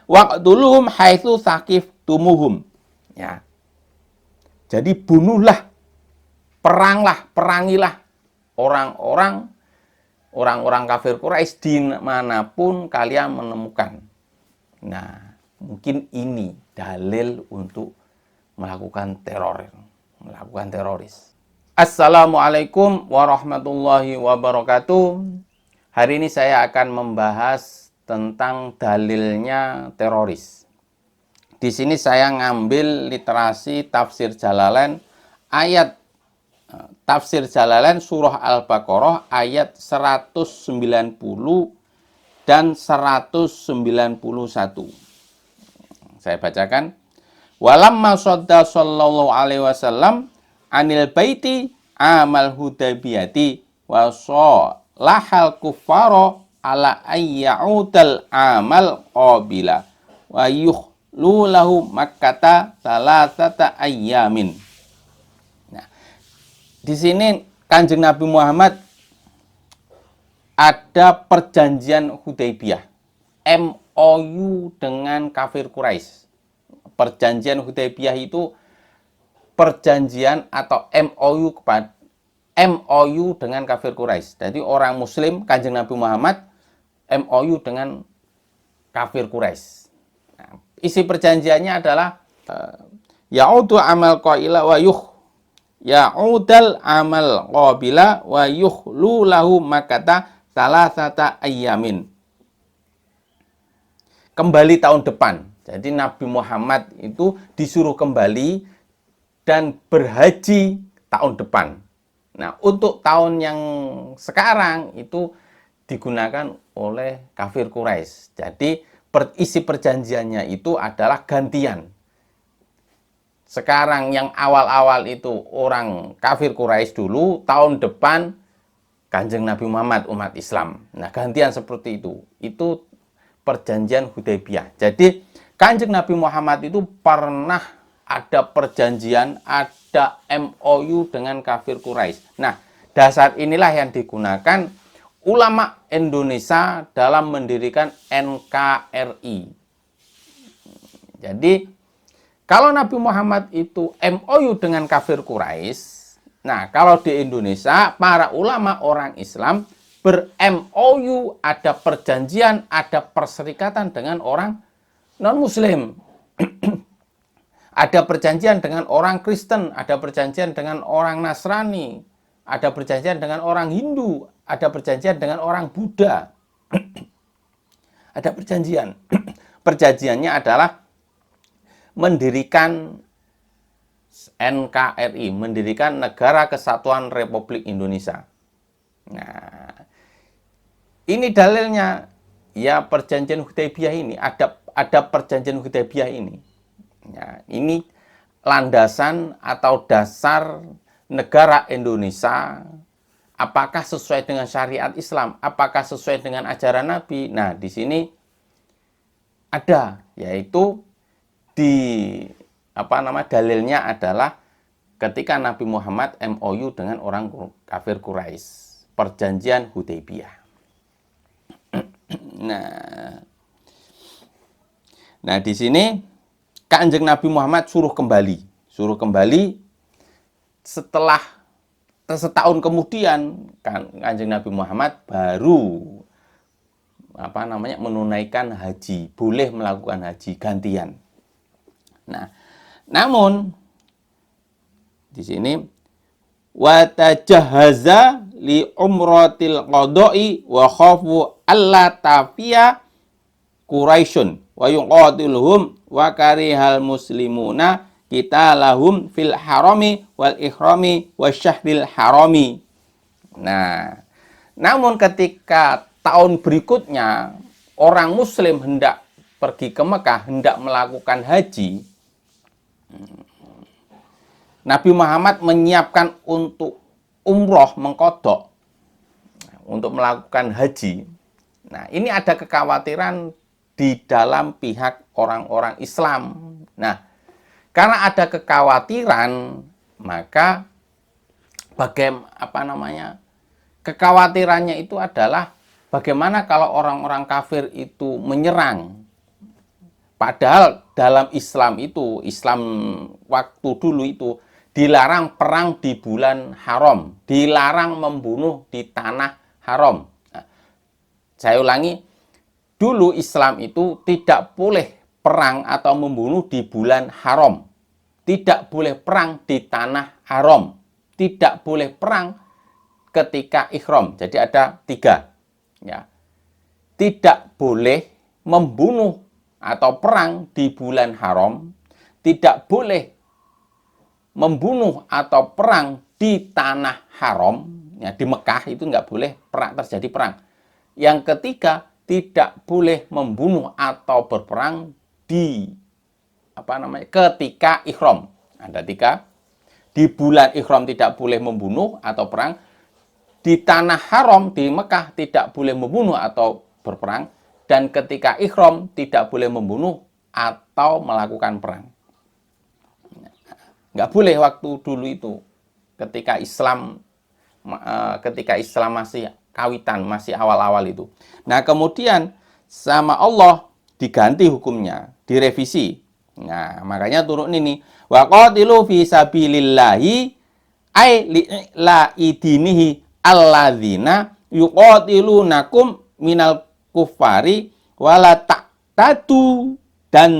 waqtuluhum haitsu saqiftumuhum. Ya. Jadi bunuhlah, perangilah orang-orang kafir Quraisy dimanapun kalian menemukan. Nah, mungkin ini dalil untuk melakukan teroris. Assalamualaikum warahmatullahi wabarakatuh. Hari ini saya akan membahas tentang dalilnya teroris. Di sini saya ngambil literasi tafsir Jalalain tafsir Jalalain surah Al-Baqarah ayat 190 dan 191. Saya bacakan. Walamma sadda sallallahu alaihi wasallam anil baiti amal hudaybiyati wa lahal kuffara ala ayya'udal amal qabila wa yuhlu lahu makkata salasata ayyamin. Nah, di sini Kanjeng Nabi Muhammad ada perjanjian Hudaybiyah, MOU dengan kafir Quraisy. Perjanjian Hudaybiyah itu perjanjian atau MOU dengan kafir Quraisy. Jadi orang Muslim, Kanjeng Nabi Muhammad MOU dengan kafir Quraisy. Nah, isi perjanjiannya adalah ya'udu amal qaila wa ya'udal amal qabila wa yuhlu lahu makata salasata ayyamin. Kembali tahun depan. Jadi Nabi Muhammad itu disuruh kembali dan berhaji tahun depan. Nah, untuk tahun yang sekarang itu digunakan oleh kafir Quraisy. Jadi isi perjanjiannya itu adalah gantian. Sekarang yang awal-awal itu orang kafir Quraisy dulu, tahun depan Kanjeng Nabi Muhammad umat Islam. Nah, gantian seperti itu. Itu perjanjian Hudaybiyah. Jadi Kanjeng Nabi Muhammad itu pernah ada perjanjian, ada MOU dengan kafir Quraisy. Nah, dasar inilah yang digunakan ulama Indonesia dalam mendirikan NKRI. Jadi, kalau Nabi Muhammad itu MOU dengan kafir Quraisy, nah kalau di Indonesia, para ulama orang Islam ber-MOU, ada perjanjian, ada perserikatan dengan orang non-Muslim. Ada perjanjian dengan orang Kristen, ada perjanjian dengan orang Nasrani, ada perjanjian dengan orang Hindu, ada perjanjian dengan orang Buddha. Ada perjanjian. Perjanjiannya adalah mendirikan NKRI, mendirikan Negara Kesatuan Republik Indonesia. Nah, ini dalilnya, ya perjanjian Hudaybiyah ini, ada perjanjian Hudaybiyah ini. Ya, ini landasan atau dasar negara Indonesia. Apakah sesuai dengan syariat Islam? Apakah sesuai dengan ajaran Nabi? Nah, di sini ada, yaitu dalilnya adalah ketika Nabi Muhammad MOU dengan orang kafir Quraisy, perjanjian Hudaybiyah. Nah, di sini Kanjeng Nabi Muhammad suruh kembali setelah setahun kemudian Kanjeng Nabi Muhammad baru menunaikan haji, boleh melakukan haji gantian. Nah, namun di sini wa tajahaza li umratil qada'i wa khafu alla tafiya Quraisyun wa yuqatiluhum wa karihal muslimuna kita lahum fil harami wal ihrami wasyahril harami. Nah, namun ketika tahun berikutnya orang Muslim hendak pergi ke Mekah, hendak melakukan haji, Nabi Muhammad menyiapkan untuk umroh mengkodok, untuk melakukan haji. Nah, ini ada kekhawatiran di dalam pihak orang-orang Islam. Nah, karena ada kekhawatiran, maka kekhawatirannya itu adalah bagaimana kalau orang-orang kafir itu menyerang Padahal dalam Islam itu, Islam waktu dulu itu dilarang perang di bulan haram, dilarang membunuh di tanah haram. Nah, saya ulangi, dulu Islam itu tidak boleh perang atau membunuh di bulan haram. Tidak boleh perang di tanah haram. Tidak boleh perang ketika ihram. Jadi ada 3. Ya. Tidak boleh membunuh atau perang di bulan haram, tidak boleh membunuh atau perang di tanah haram, ya, di Mekah itu nggak boleh terjadi perang. Yang ketiga, tidak boleh membunuh atau berperang di ketika ihram. Ada 3. Di bulan ihram tidak boleh membunuh atau perang. Di tanah haram di Mekah tidak boleh membunuh atau berperang. Dan ketika ihram tidak boleh membunuh atau melakukan perang. Nggak boleh waktu dulu itu. Ketika Islam masih kawitan, masih awal-awal itu. Nah, kemudian sama Allah diganti hukumnya, direvisi. Nah, makanya turun ini, wa qatilu fi sabilillahi ay la idinihi alladzina yuqatilunakum minal kufari wala taqtadu, dan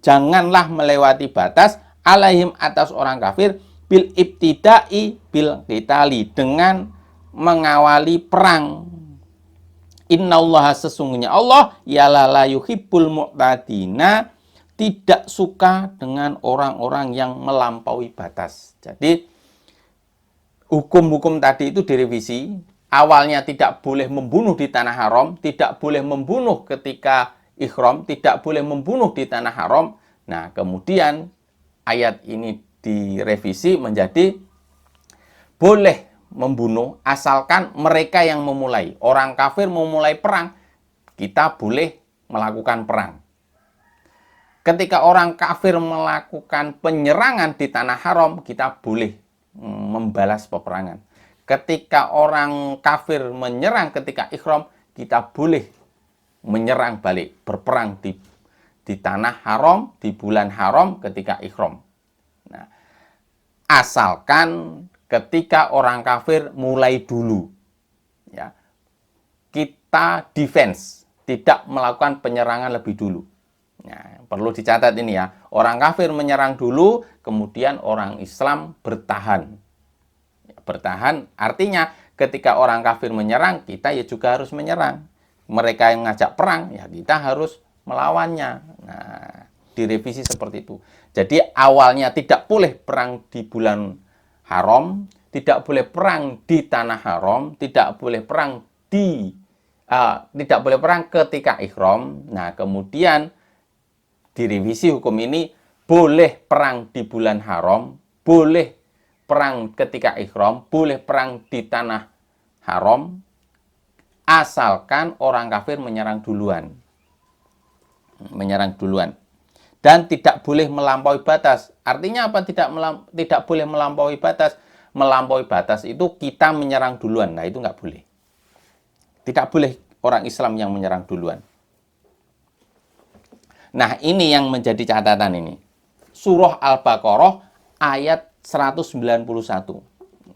janganlah melewati batas alaihim atas orang kafir bil ibtidai bil qitali, dengan mengawali perang. Innallaha, sesungguhnya Allah, yala la yuhibbul mu'tadina, tidak suka dengan orang-orang yang melampaui batas. Jadi hukum-hukum tadi itu direvisi. Awalnya tidak boleh membunuh di tanah haram, tidak boleh membunuh ketika ihram, tidak boleh membunuh di tanah haram. Nah, kemudian ayat ini direvisi menjadi boleh membunuh asalkan mereka yang memulai. Orang kafir memulai perang, kita boleh melakukan perang. Ketika orang kafir melakukan penyerangan di tanah haram, kita boleh membalas peperangan. Ketika orang kafir menyerang ketika ihram, kita boleh menyerang balik, berperang di tanah haram, di bulan haram ketika ihram. Nah, asalkan ketika orang kafir mulai dulu, ya, kita defense, tidak melakukan penyerangan lebih dulu. Nah, perlu dicatat ini ya, orang kafir menyerang dulu, kemudian orang Islam bertahan. Bertahan artinya ketika orang kafir menyerang, kita ya juga harus menyerang. Mereka yang ngajak perang, ya kita harus melawannya. Nah, direvisi seperti itu. Jadi awalnya tidak boleh perang di bulan haram, tidak boleh perang di tanah haram, tidak boleh perang ketika ihram. Nah, kemudian direvisi hukum ini, boleh perang di bulan haram, boleh perang ketika ihram, boleh perang di tanah haram, asalkan orang kafir menyerang duluan. Dan tidak boleh melampaui batas. Artinya apa tidak boleh melampaui batas? Melampaui batas itu kita menyerang duluan. Nah, itu nggak boleh. Tidak boleh orang Islam yang menyerang duluan. Nah, ini yang menjadi catatan ini. Surah Al-Baqarah ayat 191.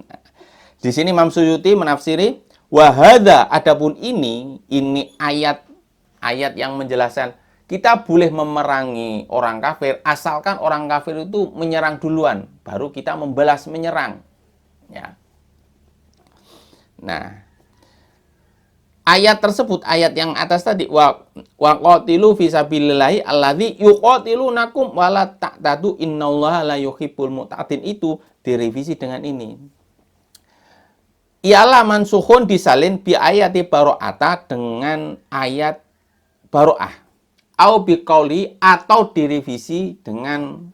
Nah, di sini Imam Suyuti menafsiri, wahada, adapun ini ayat yang menjelaskan kita boleh memerangi orang kafir asalkan orang kafir itu menyerang duluan, baru kita membalas menyerang. Ya. Nah, ayat tersebut, ayat yang atas tadi, wa qatilu fi sabilillahi alladzi yuqatilunakum wa la ta'tadu innallaha la yuhibbul mu'tadin, itu direvisi dengan ini. Ialah mansukhun, disalin bi ayati baro'ata, dengan ayat baro'ah. Au biqauli, atau direvisi dengan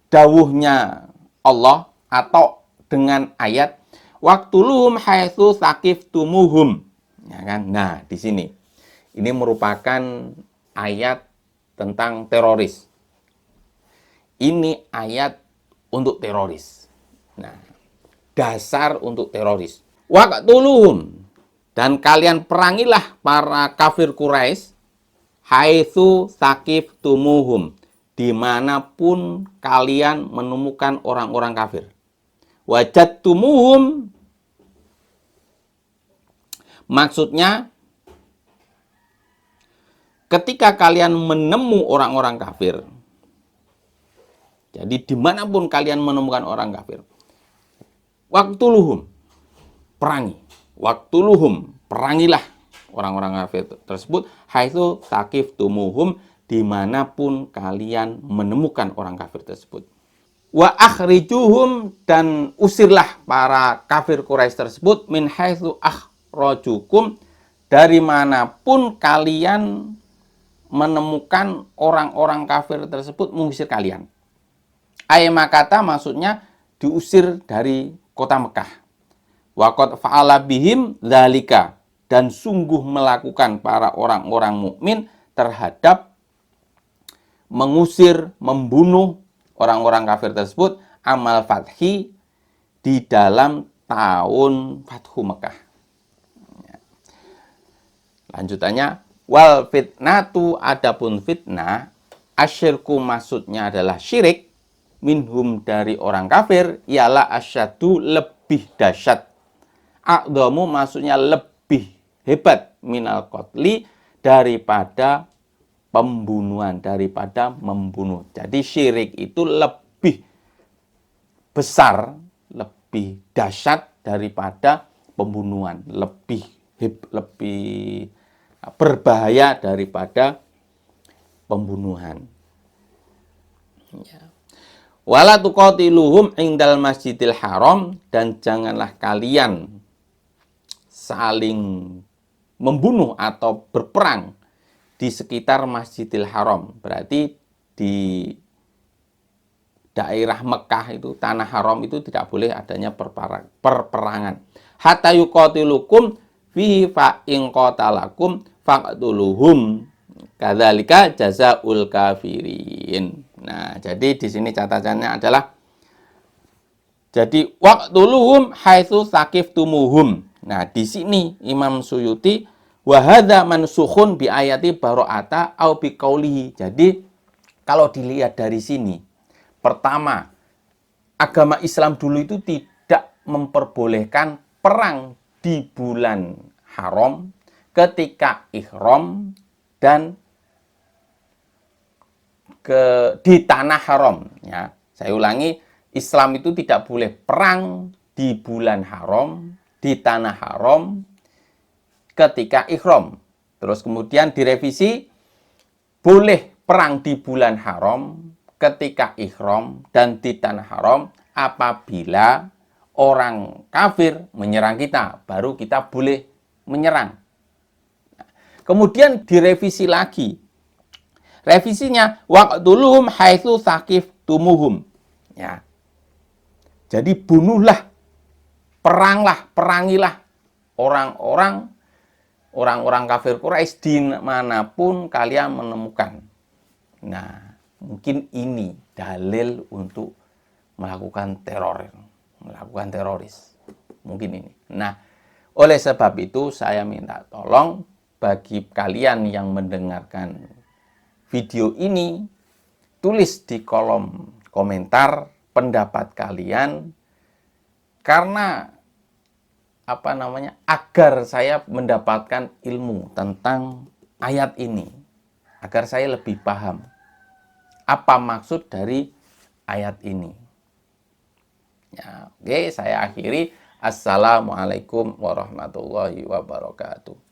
dawuhnya Allah, atau dengan ayat waqtuluhum haitsu saqiftumuhum. Ya kan? Nah, di sini ini merupakan ayat tentang teroris. Ini ayat untuk teroris. Nah, dasar untuk teroris. Waqtuluhum, dan kalian perangilah para kafir Quraisy haitsu saqiftumuhum, dimanapun kalian menemukan orang-orang kafir. Wajadtumuhum, maksudnya ketika kalian menemu orang-orang kafir, jadi dimanapun kalian menemukan orang kafir, waktuluhum, perangi. Waktuluhum, perangilah orang-orang kafir tersebut. Haitsu taqiftumuhum, dimanapun kalian menemukan orang kafir tersebut. Wa akhrijuhum, dan usirlah para kafir Quraisy tersebut, min haitsu akhrajukum, dari manapun kalian menemukan orang-orang kafir tersebut mengusir kalian. Makata, maksudnya diusir dari kota Mekah. Waqad fa'ala bihim dzalika, dan sungguh melakukan para orang-orang mukmin terhadap mengusir, membunuh orang-orang kafir tersebut, amal fathi, di dalam tahun Fathu Mekah. Lanjutannya, wal fitnatu, adapun fitnah, asyirku, maksudnya adalah syirik, minhum, dari orang kafir, ialah asyadu, lebih dahsyat, a'dhamu, maksudnya lebih hebat, minal qatli, daripada pembunuhan, daripada membunuh. Jadi syirik itu lebih besar, lebih dahsyat daripada pembunuhan, lebih berbahaya daripada pembunuhan. Ya. Wala tuqatiluhum indal masjidil haram, dan janganlah kalian saling membunuh atau berperang di sekitar Masjidil Haram. Berarti di daerah Mekah itu, tanah haram itu tidak boleh adanya perperangan. Hatta yuqatilukum fi fa in qatalakum faqtuluhum kadzalika jazaul kafirin. Nah, jadi di sini catatannya adalah, jadi waqtuluhum haitsu saqiftumuhum. Nah, di sini Imam Suyuti, wa hadza mansukhun bi ayati bara'ata au bi qaulihi. Jadi kalau dilihat dari sini, pertama, agama Islam dulu itu tidak memperbolehkan perang di bulan haram ketika ihram dan di tanah haram. Ya, saya ulangi, Islam itu tidak boleh perang di bulan haram, di tanah haram ketika ihram. Terus kemudian direvisi, boleh perang di bulan haram ketika ihram dan di tanah haram apabila orang kafir menyerang kita, baru kita boleh menyerang. Kemudian direvisi lagi. Revisinya, waqtuluhum haitsu saqiftumuhum. Ya. Jadi bunuhlah, peranglah, perangilah orang-orang kafir Quraisy dimanapun kalian menemukan. Nah, mungkin ini dalil untuk melakukan teror, melakukan teroris. Mungkin ini. Nah, oleh sebab itu saya minta tolong bagi kalian yang mendengarkan video ini, tulis di kolom komentar pendapat kalian, karena agar saya mendapatkan ilmu tentang ayat ini, agar saya lebih paham apa maksud dari ayat ini. Ya, oke, saya akhiri. Assalamualaikum warahmatullahi wabarakatuh.